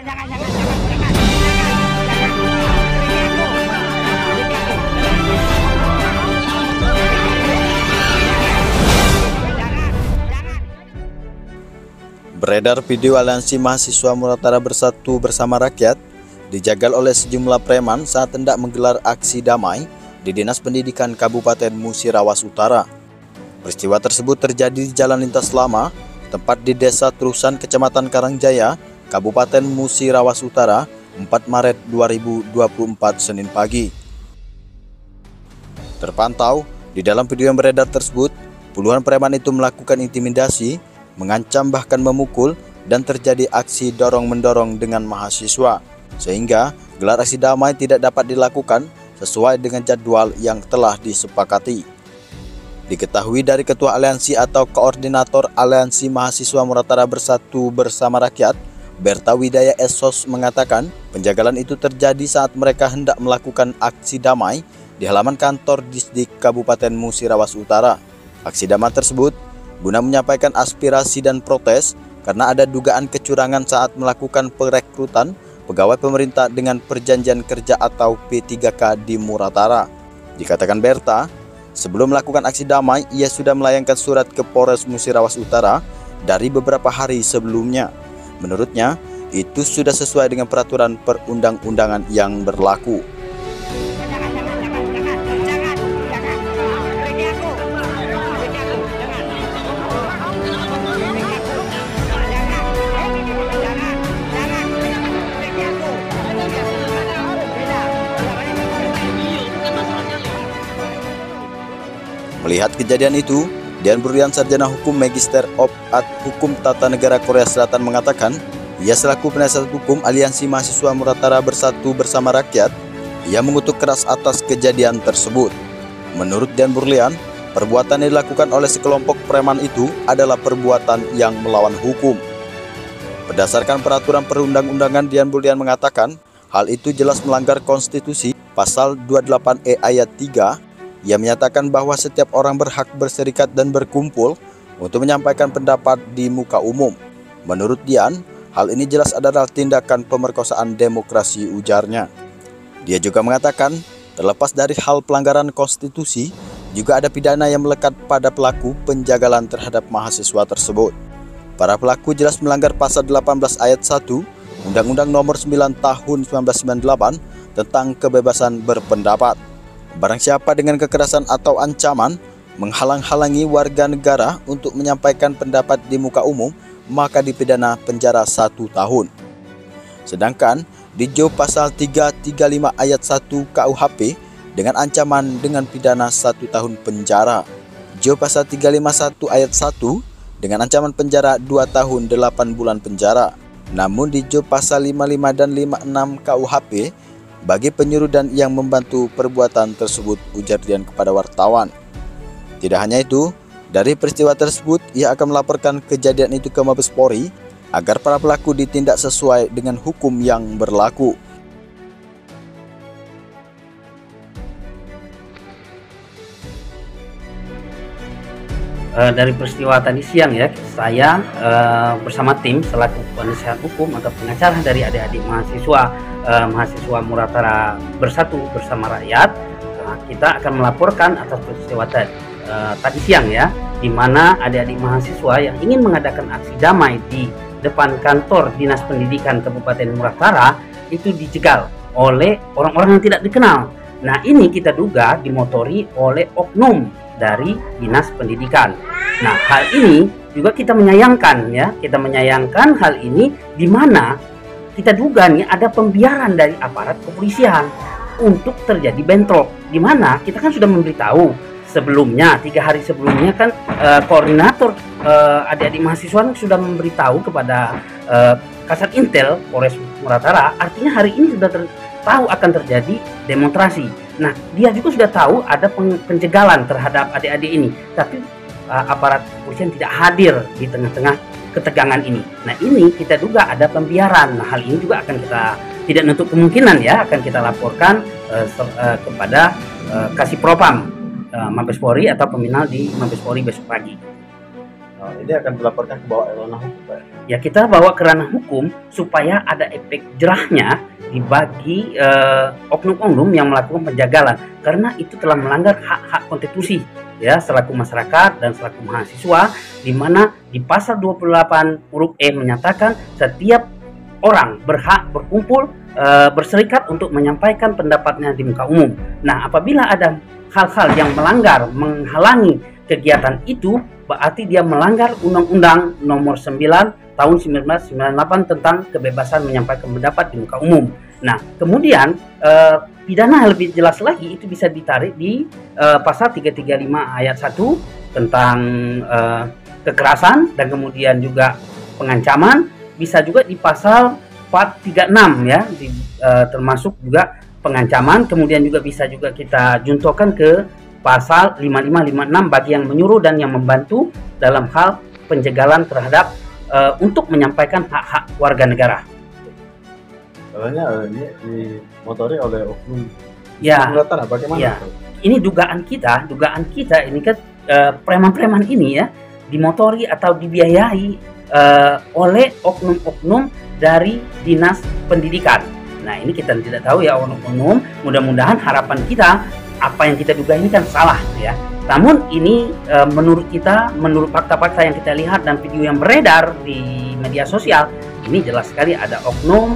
Beredar video aliansi mahasiswa Muratara Bersatu Bersama Rakyat dijagal oleh sejumlah preman saat hendak menggelar aksi damai di Dinas Pendidikan Kabupaten Musirawas Utara. Peristiwa tersebut terjadi di Jalan Lintas Lama, tempat di Desa Terusan, Kecamatan Karangjaya, Kabupaten Musirawas Utara, 4 Maret 2024 Senin pagi. Terpantau di dalam video yang beredar tersebut, puluhan preman itu melakukan intimidasi, mengancam bahkan memukul, dan terjadi aksi dorong-mendorong dengan mahasiswa, sehingga gelar aksi damai tidak dapat dilakukan sesuai dengan jadwal yang telah disepakati. Diketahui dari Ketua Aliansi atau Koordinator Aliansi Mahasiswa Muratara Bersatu Bersama Rakyat, Berta Widaya Esos, mengatakan penjagalan itu terjadi saat mereka hendak melakukan aksi damai di halaman kantor Disdik Kabupaten Musirawas Utara. Aksi damai tersebut guna menyampaikan aspirasi dan protes karena ada dugaan kecurangan saat melakukan perekrutan pegawai pemerintah dengan perjanjian kerja atau P3K di Muratara. Dikatakan Berta, sebelum melakukan aksi damai, ia sudah melayangkan surat ke Polres Musirawas Utara dari beberapa hari sebelumnya. Menurutnya, itu sudah sesuai dengan peraturan perundang-undangan yang berlaku. Melihat kejadian itu, Dian Burian Sarjana Hukum Magister of Art Hukum Tata Negara Korea Selatan mengatakan, ia selaku penasihat hukum Aliansi Mahasiswa Muratara Bersatu Bersama Rakyat, ia mengutuk keras atas kejadian tersebut. Menurut Dian Burian, perbuatan yang dilakukan oleh sekelompok preman itu adalah perbuatan yang melawan hukum. Berdasarkan peraturan perundang-undangan, Dian Burian mengatakan, hal itu jelas melanggar konstitusi pasal 28E ayat 3. Ia menyatakan bahwa setiap orang berhak berserikat dan berkumpul untuk menyampaikan pendapat di muka umum. Menurut Dian, hal ini jelas adalah tindakan pemerkosaan demokrasi, ujarnya. Dia juga mengatakan, terlepas dari hal pelanggaran konstitusi, juga ada pidana yang melekat pada pelaku penjagalan terhadap mahasiswa tersebut. Para pelaku jelas melanggar pasal 18 ayat 1 Undang-Undang Nomor 9 Tahun 1998 tentang kebebasan berpendapat. Barang siapa dengan kekerasan atau ancaman menghalang-halangi warga negara untuk menyampaikan pendapat di muka umum, maka dipidana penjara 1 tahun. Sedangkan di JOB pasal 335 ayat 1 KUHP dengan ancaman dengan pidana 1 tahun penjara. JOB pasal 351 ayat 1 dengan ancaman penjara 2 tahun 8 bulan penjara. Namun di JOB pasal 55 dan 56 KUHP bagi penyuruh dan yang membantu perbuatan tersebut, ujar Dian kepada wartawan. Tidak hanya itu, dari peristiwa tersebut ia akan melaporkan kejadian itu ke Mabes Polri agar para pelaku ditindak sesuai dengan hukum yang berlaku. Dari peristiwa tadi siang ya, saya bersama tim selaku penasihat hukum atau pengacara dari adik-adik mahasiswa Muratara Bersatu Bersama Rakyat, kita akan melaporkan atas peristiwa tadi siang ya, di mana adik-adik mahasiswa yang ingin mengadakan aksi damai di depan kantor Dinas Pendidikan Kabupaten Muratara itu dijegal oleh orang-orang yang tidak dikenal. Nah, ini kita duga dimotori oleh oknum dari Dinas Pendidikan. Nah, hal ini juga kita menyayangkan ya, kita menyayangkan hal ini di mana kita duga nih ada pembiaran dari aparat kepolisian untuk terjadi bentrok. Di mana kita kan sudah memberitahu sebelumnya, 3 hari sebelumnya kan koordinator adik-adik mahasiswa sudah memberitahu kepada Kasat Intel Polres Muratara, artinya hari ini sudah tahu akan terjadi demonstrasi. Nah, dia juga sudah tahu ada penjegalan terhadap adik-adik ini, tapi aparat kepolisian tidak hadir di tengah-tengah ketegangan ini. Nah, ini kita duga ada pembiaran. Nah, hal ini juga akan kita tidak menutup kemungkinan ya, akan kita laporkan kepada Kasih Propam Mabes Polri atau peminal di Mabes Polri besok pagi. Nah, ini akan dilaporkan ke bawah ranah hukum, Pak. Ya, kita bawa ke ranah hukum supaya ada efek jerahnya dibagi oknum-oknum yang melakukan penjagalan, karena itu telah melanggar hak-hak konstitusi ya selaku masyarakat dan selaku mahasiswa, di mana di pasal 28 huruf E menyatakan setiap orang berhak berkumpul berserikat untuk menyampaikan pendapatnya di muka umum. Nah, apabila ada hal-hal yang melanggar, menghalangi kegiatan itu, berarti dia melanggar Undang-Undang Nomor 9 Tahun 1998 tentang kebebasan menyampaikan pendapat di muka umum. Nah, kemudian pidana lebih jelas lagi itu bisa ditarik di pasal 335 ayat 1 tentang kekerasan dan kemudian juga pengancaman, bisa juga di pasal 436 ya, termasuk juga pengancaman, kemudian juga bisa juga kita juntokan ke pasal 5556 bagi yang menyuruh dan yang membantu dalam hal penjagalan terhadap untuk menyampaikan hak-hak warga negara. Soalnya ini dimotori oleh oknum. Ya. Bagaimana? Ya. Ini dugaan kita ini kan preman-preman ini ya dimotori atau dibiayai oleh oknum-oknum dari Dinas Pendidikan. Nah, ini kita tidak tahu ya oknum. Mudah-mudahan harapan kita apa yang kita duga ini kan salah ya. Namun ini menurut kita, menurut fakta-fakta yang kita lihat dan video yang beredar di media sosial, ini jelas sekali ada oknum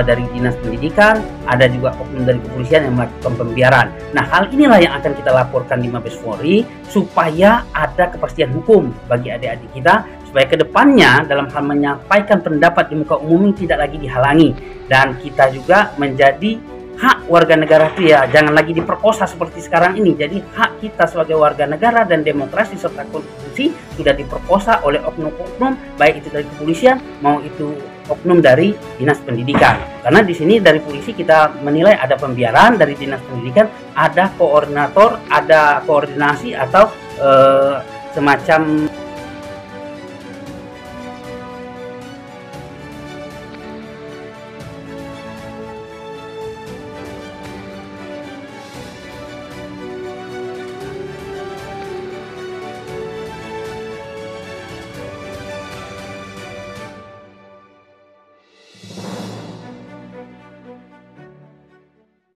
dari Dinas Pendidikan, ada juga oknum dari kepolisian yang melakukan pembiaran. Nah, hal inilah yang akan kita laporkan di Mabes Polri supaya ada kepastian hukum bagi adik-adik kita, supaya kedepannya dalam hal menyampaikan pendapat di muka umum ini tidak lagi dihalangi, dan kita juga menjadi hak warga negara itu ya jangan lagi diperkosa seperti sekarang ini. Jadi hak kita sebagai warga negara dan demokrasi serta konstitusi sudah diperkosa oleh oknum-oknum, baik itu dari kepolisian mau itu oknum dari Dinas Pendidikan. Karena di sini dari polisi kita menilai ada pembiaran, dari Dinas Pendidikan ada koordinator, ada koordinasi atau semacam